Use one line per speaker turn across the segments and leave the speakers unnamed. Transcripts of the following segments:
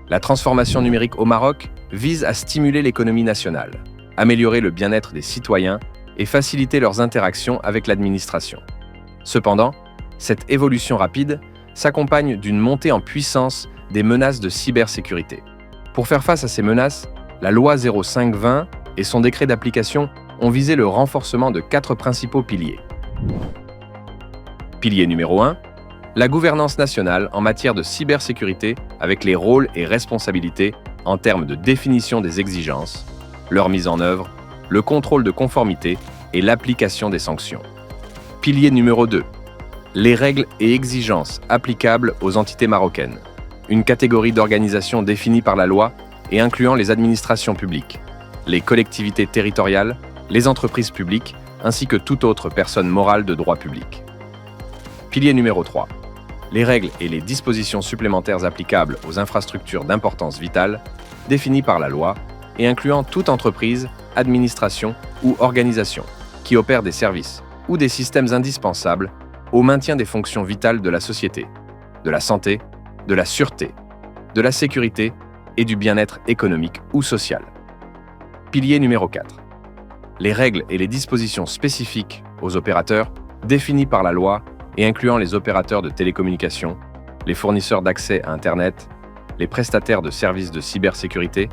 La transformation numérique au Maroc vise à stimuler l'économie nationale, améliorer le bien-être des citoyens et faciliter leurs interactions avec l'administration. Cependant, cette évolution rapide s'accompagne d'une montée en puissance des menaces de cybersécurité. Pour faire face à ces menaces, la loi 05-20 et son décret d'application ont visé le renforcement de 4 principaux piliers. Pilier numéro 1, la gouvernance nationale en matière de cybersécurité avec les rôles et responsabilités en termes de définition des exigences, leur mise en œuvre, le contrôle de conformité et l'application des sanctions. Pilier numéro 2, les règles et exigences applicables aux entités marocaines, une catégorie d'organisation définie par la loi et incluant les administrations publiques, les collectivités territoriales, les entreprises publiques, ainsi que toute autre personne morale de droit public. Pilier numéro 3. Les règles et les dispositions supplémentaires applicables aux infrastructures d'importance vitale, définies par la loi et incluant toute entreprise, administration ou organisation qui opère des services ou des systèmes indispensables au maintien des fonctions vitales de la société, de la santé, de la sûreté, de la sécurité et du bien-être économique ou social. Pilier numéro 4. Les règles et les dispositions spécifiques aux opérateurs définies par la loi et incluant les opérateurs de télécommunications, les fournisseurs d'accès à Internet, les prestataires de services de cybersécurité,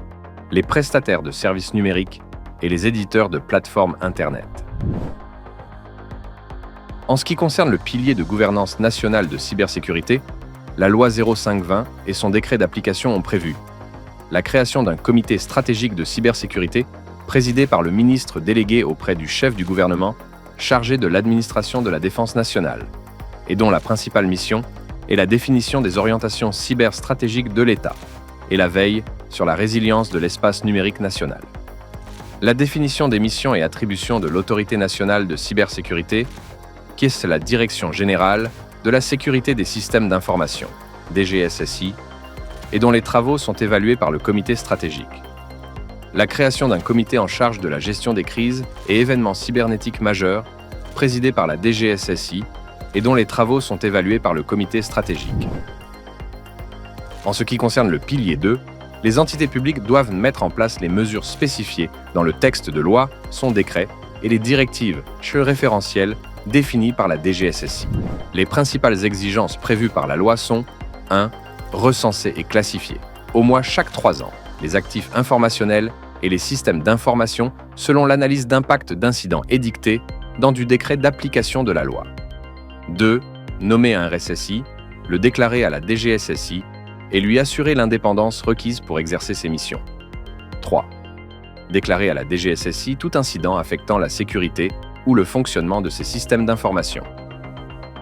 les prestataires de services numériques et les éditeurs de plateformes Internet. En ce qui concerne le pilier de gouvernance nationale de cybersécurité, la loi 05-20 et son décret d'application ont prévu la création d'un comité stratégique de cybersécurité présidé par le ministre délégué auprès du chef du gouvernement chargé de l'administration de la défense nationale et dont la principale mission est la définition des orientations cyberstratégiques de l'État et la veille sur la résilience de l'espace numérique national. La définition des missions et attributions de l'Autorité nationale de cybersécurité, qui est la Direction générale de la sécurité des systèmes d'information, DGSSI, et dont les travaux sont évalués par le comité stratégique. La création d'un comité en charge de la gestion des crises et événements cybernétiques majeurs, présidé par la DGSSI, et dont les travaux sont évalués par le comité stratégique. En ce qui concerne le pilier 2, les entités publiques doivent mettre en place les mesures spécifiées dans le texte de loi, son décret et les directives référentielles définies par la DGSSI. Les principales exigences prévues par la loi sont 1. Recenser et classifier, au moins chaque 3 ans, les actifs informationnels et les systèmes d'information selon l'analyse d'impact d'incidents édictée dans du décret d'application de la loi. 2. Nommer un RSSI, le déclarer à la DGSSI et lui assurer l'indépendance requise pour exercer ses missions. 3. Déclarer à la DGSSI tout incident affectant la sécurité ou le fonctionnement de ses systèmes d'information.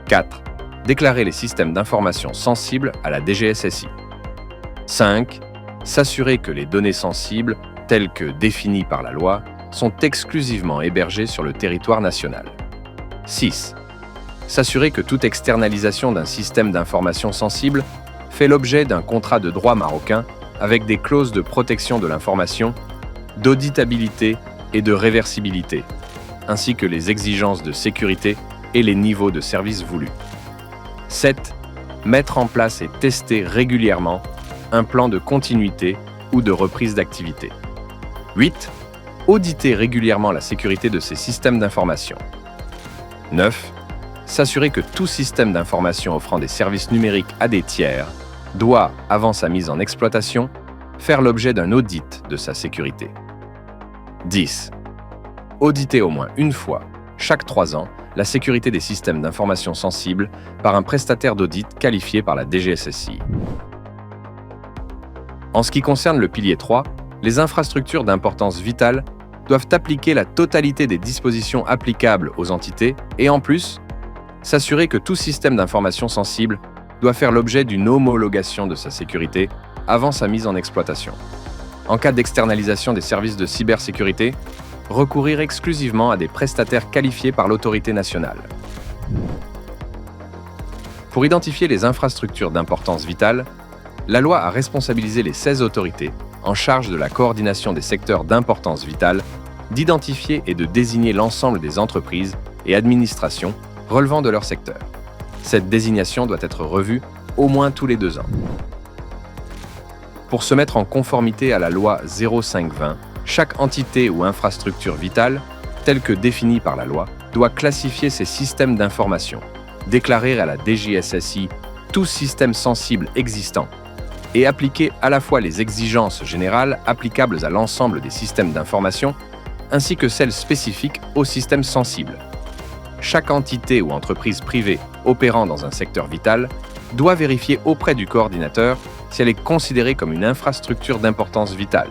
4. Déclarer les systèmes d'information sensibles à la DGSSI. 5. S'assurer que les données sensibles, telles que définies par la loi, sont exclusivement hébergées sur le territoire national. 6. S'assurer que toute externalisation d'un système d'information sensible fait l'objet d'un contrat de droit marocain avec des clauses de protection de l'information, d'auditabilité et de réversibilité, ainsi que les exigences de sécurité et les niveaux de service voulus. 7. Mettre en place et tester régulièrement un plan de continuité ou de reprise d'activité. 8. Auditer régulièrement la sécurité de ces systèmes d'information. 9. S'assurer que tout système d'information offrant des services numériques à des tiers doit, avant sa mise en exploitation, faire l'objet d'un audit de sa sécurité. 10. Auditer au moins une fois, chaque 3 ans, la sécurité des systèmes d'information sensibles par un prestataire d'audit qualifié par la DGSSI. En ce qui concerne le pilier 3, les infrastructures d'importance vitale doivent appliquer la totalité des dispositions applicables aux entités et en plus, s'assurer que tout système d'information sensible doit faire l'objet d'une homologation de sa sécurité avant sa mise en exploitation. En cas d'externalisation des services de cybersécurité, recourir exclusivement à des prestataires qualifiés par l'autorité nationale. Pour identifier les infrastructures d'importance vitale, la loi a responsabilisé les 16 autorités en charge de la coordination des secteurs d'importance vitale d'identifier et de désigner l'ensemble des entreprises et administrations relevant de leur secteur. Cette désignation doit être revue au moins tous les 2 ans. Pour se mettre en conformité à la loi 0520, chaque entité ou infrastructure vitale, telle que définie par la loi, doit classifier ses systèmes d'information, déclarer à la DGSSI tout système sensible existant et appliquer à la fois les exigences générales applicables à l'ensemble des systèmes d'information ainsi que celles spécifiques aux systèmes sensibles. Chaque entité ou entreprise privée opérant dans un secteur vital doit vérifier auprès du coordinateur si elle est considérée comme une infrastructure d'importance vitale,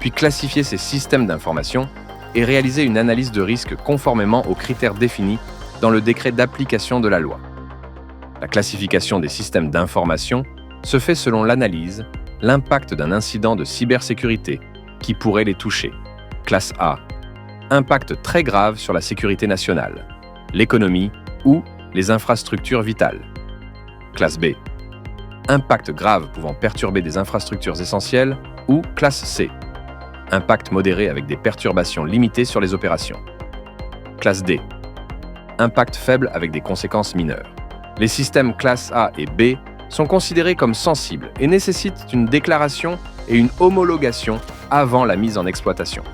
puis classifier ses systèmes d'information et réaliser une analyse de risque conformément aux critères définis dans le décret d'application de la loi. La classification des systèmes d'information se fait selon l'analyse, l'impact d'un incident de cybersécurité qui pourrait les toucher. Classe A. Impact très grave sur la sécurité nationale, l'économie ou les infrastructures vitales. Classe B. Impact grave pouvant perturber des infrastructures essentielles ou classe C. Impact modéré avec des perturbations limitées sur les opérations. Classe D. Impact faible avec des conséquences mineures. Les systèmes classe A et B sont considérés comme sensibles et nécessitent une déclaration et une homologation avant la mise en exploitation.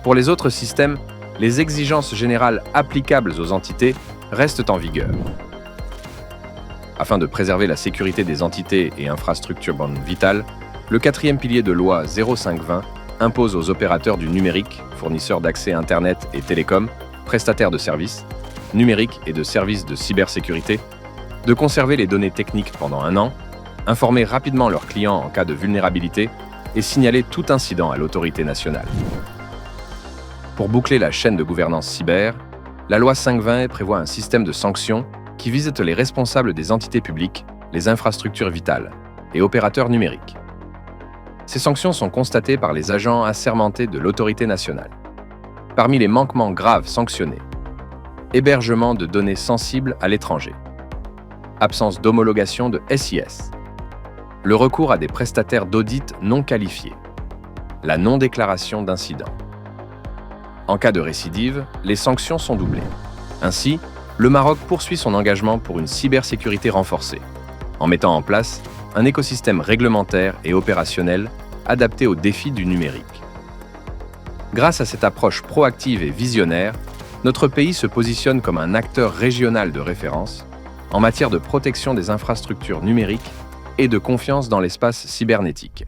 Pour les autres systèmes, les exigences générales applicables aux entités restent en vigueur. Afin de préserver la sécurité des entités et infrastructures vitales, le quatrième pilier de loi 0520 impose aux opérateurs du numérique, fournisseurs d'accès Internet et télécom, prestataires de services, numériques et de services de cybersécurité, de conserver les données techniques pendant 1 an, informer rapidement leurs clients en cas de vulnérabilité et signaler tout incident à l'autorité nationale. Pour boucler la chaîne de gouvernance cyber, la loi 520 prévoit un système de sanctions qui vise les responsables des entités publiques, les infrastructures vitales et opérateurs numériques. Ces sanctions sont constatées par les agents assermentés de l'autorité nationale. Parmi les manquements graves sanctionnés, hébergement de données sensibles à l'étranger, absence d'homologation de SIS, le recours à des prestataires d'audit non qualifiés, la non-déclaration d'incidents. En cas de récidive, les sanctions sont doublées. Ainsi, le Maroc poursuit son engagement pour une cybersécurité renforcée, en mettant en place un écosystème réglementaire et opérationnel adapté aux défis du numérique. Grâce à cette approche proactive et visionnaire, notre pays se positionne comme un acteur régional de référence en matière de protection des infrastructures numériques et de confiance dans l'espace cybernétique.